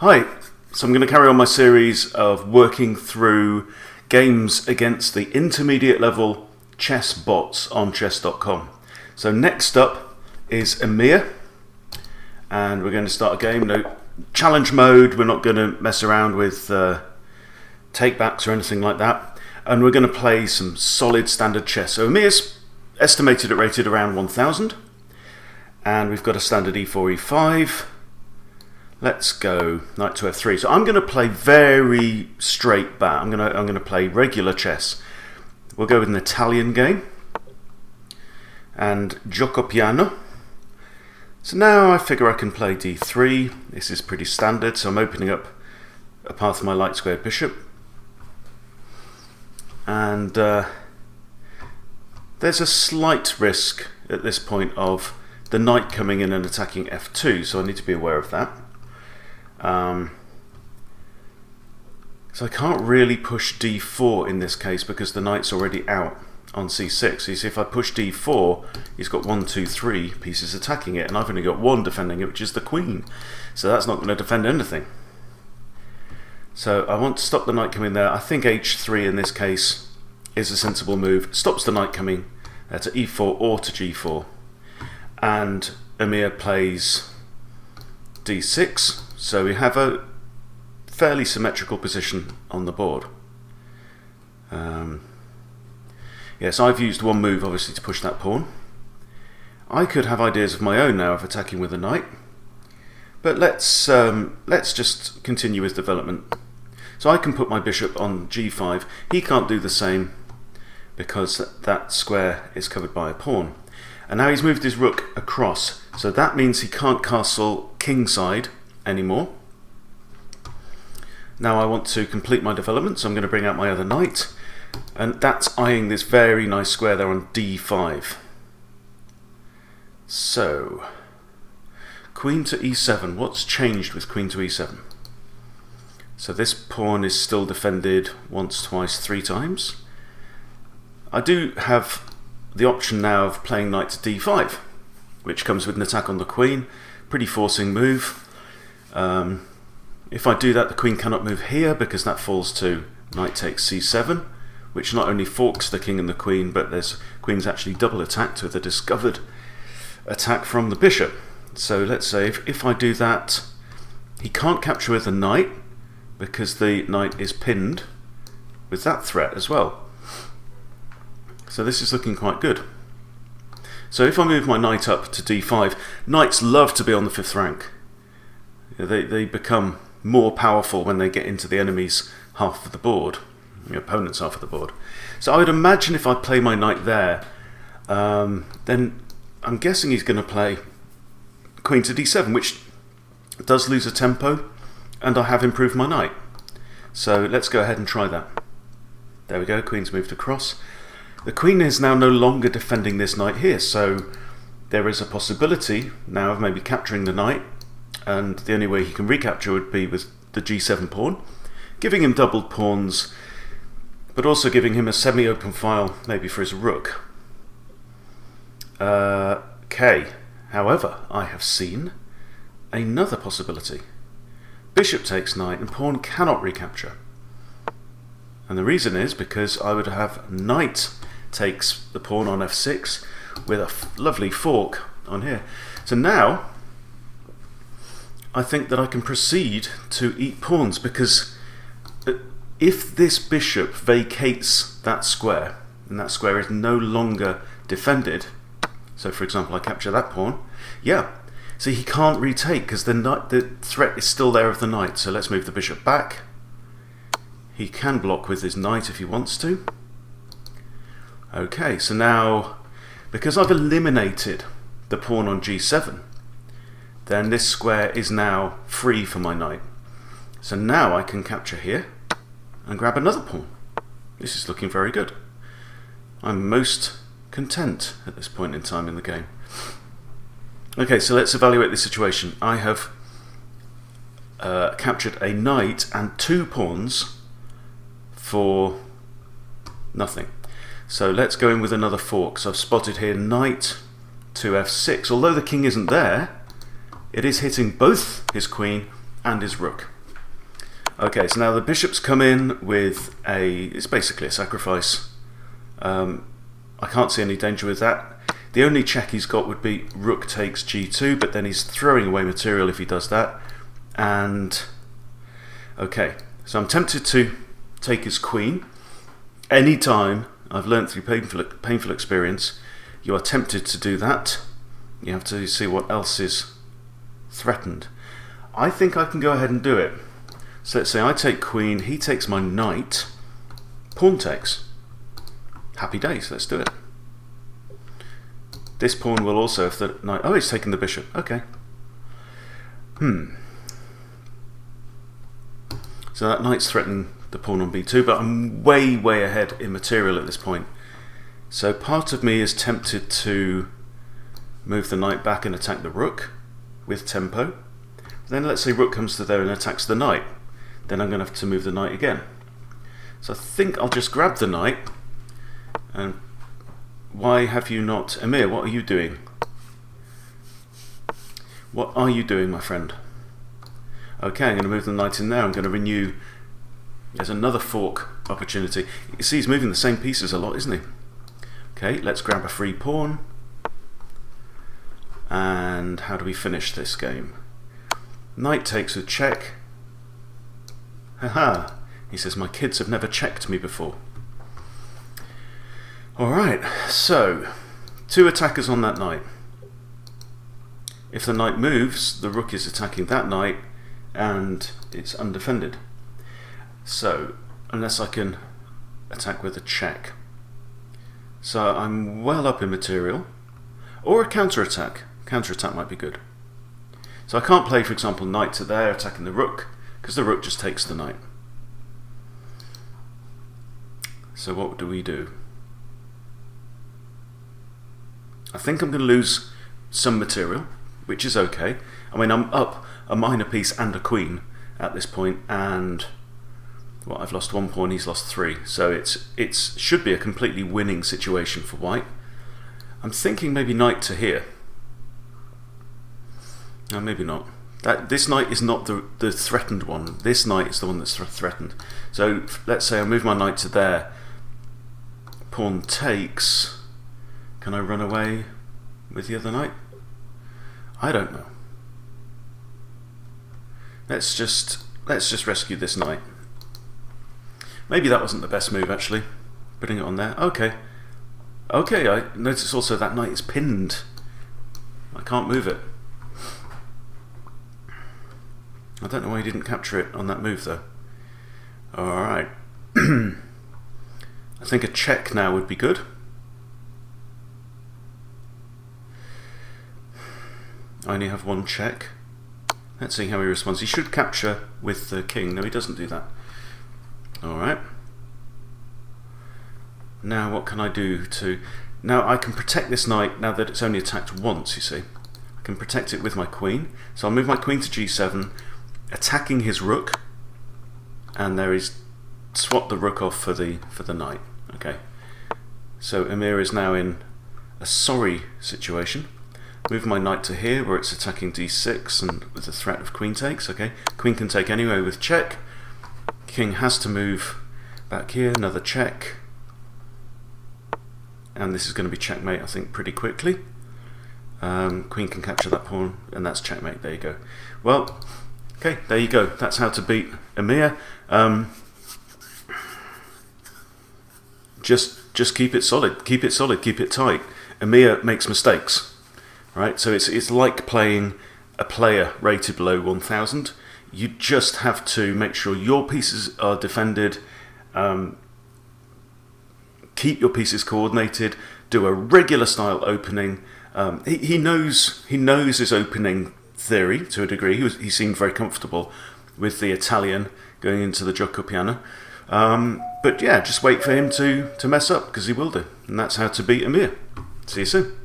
Hi, so I'm going to carry on my series of working through games against the intermediate level chess bots on chess.com. So next up is Emir, and we're going to start a game. No challenge mode, we're not going to mess around with takebacks or anything like that, and we're going to play some solid standard chess. So Emir's estimated at rated around 1000, and we've got a standard e4, e5. Let's go knight to f3. So I'm going to play very straight bat. I'm going to play regular chess. We'll go with an Italian game and gioco piano. So now I figure I can play d3. This is pretty standard. So I'm opening up a path for my light squared bishop, and there's a slight risk at this point of the knight coming in and attacking f2. So I need to be aware of that. So I can't really push d4 in this case because the knight's already out on c6. So you see, if I push d4, he's got 1, 2, 3 pieces attacking it, and I've only got one defending it, which is the queen. So that's not going to defend anything. So I want to stop the knight coming there. I think h3 in this case is a sensible move. Stops the knight coming to e4 or to g4. And Emir plays d6. So we have a fairly symmetrical position on the board. Yes, I've used one move obviously to push that pawn. I could have ideas of my own now of attacking with a knight, but let's just continue his development. So I can put my bishop on g5. He can't do the same because that square is covered by a pawn. And now he's moved his rook across, so that means he can't castle kingside anymore. Now I want to complete my development, so I'm going to bring out my other knight, and that's eyeing this very nice square there on d5. So queen to e7. What's changed with queen to e7? So this pawn is still defended once, twice, 3 times. I do have the option now of playing knight to d5, which comes with an attack on the queen. Pretty forcing move. If I do that, the queen cannot move here because that falls to knight takes c7, which not only forks the king and the queen, but there's queen's actually double attacked with a discovered attack from the bishop. So let's say if I do that, he can't capture with the knight because the knight is pinned with that threat as well. So this is looking quite good. So if I move my knight up to d5, knights love to be on the 5th rank. They become more powerful when they get into the enemy's half of the board, the opponent's half of the board. So I would imagine if I play my knight there, then I'm guessing he's going to play queen to d7, which does lose a tempo, and I have improved my knight. So let's go ahead and try that. There we go, queen's moved across. The queen is now no longer defending this knight here, so there is a possibility now of maybe capturing the knight, and the only way he can recapture would be with the g7 pawn, giving him doubled pawns, but also giving him a semi-open file maybe for his rook. Okay, however, I have seen another possibility. Bishop takes knight and pawn cannot recapture. And the reason is because I would have knight takes the pawn on f6 with a lovely fork on here. So now I think that I can proceed to eat pawns, because if this bishop vacates that square and that square is no longer defended, so for example I capture that pawn, yeah, see, he can't retake because the threat is still there of the knight. So let's move the bishop back. He can block with his knight if he wants to. Okay, so now, because I've eliminated the pawn on g7, then this square is now free for my knight. So now I can capture here and grab another pawn. This is looking very good. I'm most content at this point in time in the game. Okay, so let's evaluate the situation. I have captured a knight and 2 pawns for nothing. So let's go in with another fork. So I've spotted here knight to f6. Although the king isn't there, it is hitting both his queen and his rook. Okay, so now the bishops come in with it's basically a sacrifice. I can't see any danger with that. The only check he's got would be rook takes g2, but then he's throwing away material if he does that. And okay, so I'm tempted to take his queen. Anytime, I've learned through painful experience, you are tempted to do that. You have to see what else is threatened. I think I can go ahead and do it. So let's say I take queen, he takes my knight, pawn takes. Happy days, let's do it. This pawn will also, if the knight... Oh, he's taking the bishop. Okay. So that knight's threatening the pawn on b2, but I'm way, way ahead in material at this point. So part of me is tempted to move the knight back and attack the rook with tempo. Then let's say rook comes to there and attacks the knight. Then I'm going to have to move the knight again. So I think I'll just grab the knight. And why have you not... Emir, what are you doing? What are you doing, my friend? Okay, I'm going to move the knight in there. I'm going to renew... There's another fork opportunity. You see he's moving the same pieces a lot, isn't he? Okay, let's grab a free pawn. And how do we finish this game? Knight takes a check. Haha. He says, my kids have never checked me before. Alright, so 2 attackers on that knight. If the knight moves, the rook is attacking that knight and it's undefended. So, unless I can attack with a check. So I'm well up in material. Or a counter-attack. Counter-attack might be good. So I can't play, for example, knight to there attacking the rook, because the rook just takes the knight. So what do we do? I think I'm going to lose some material, which is okay. I mean, I'm up a minor piece and a queen at this point, and well, I've lost 1 pawn, he's lost 3. So it should be a completely winning situation for white. I'm thinking maybe knight to here. No, maybe not. This knight is not the threatened one. This knight is the one that's threatened. So let's say I move my knight to there. Pawn takes. Can I run away with the other knight? I don't know. Let's just rescue this knight. Maybe that wasn't the best move actually. Putting it on there. Okay. Okay, I notice also that knight is pinned. I can't move it. I don't know why he didn't capture it on that move though. Alright. I think a check now would be good. I only have 1 check. Let's see how he responds. He should capture with the king. No, he doesn't do that. Alright. Now what can I do to... Now I can protect this knight now that it's only attacked once, you see. I can protect it with my queen. So I'll move my queen to g7, attacking his rook. And there is... Swap the rook off for the knight. Okay. So Emir is now in a sorry situation. Move my knight to here where it's attacking d6 and with the threat of queen takes. Okay, queen can take anyway with check. King has to move back here, another check. And this is going to be checkmate, I think, pretty quickly. Queen can capture that pawn and that's checkmate. There you go. Well, okay, there you go. That's how to beat Emir. Just keep it solid, keep it tight. Emir makes mistakes. Right, so it's like playing a player rated below 1000. You just have to make sure your pieces are defended, keep your pieces coordinated, do a regular style opening. He knows his opening theory to a degree. He seemed very comfortable with the Italian going into the gioco piano. But yeah, just wait for him to mess up, because he will do. And that's how to beat Emir. See you soon.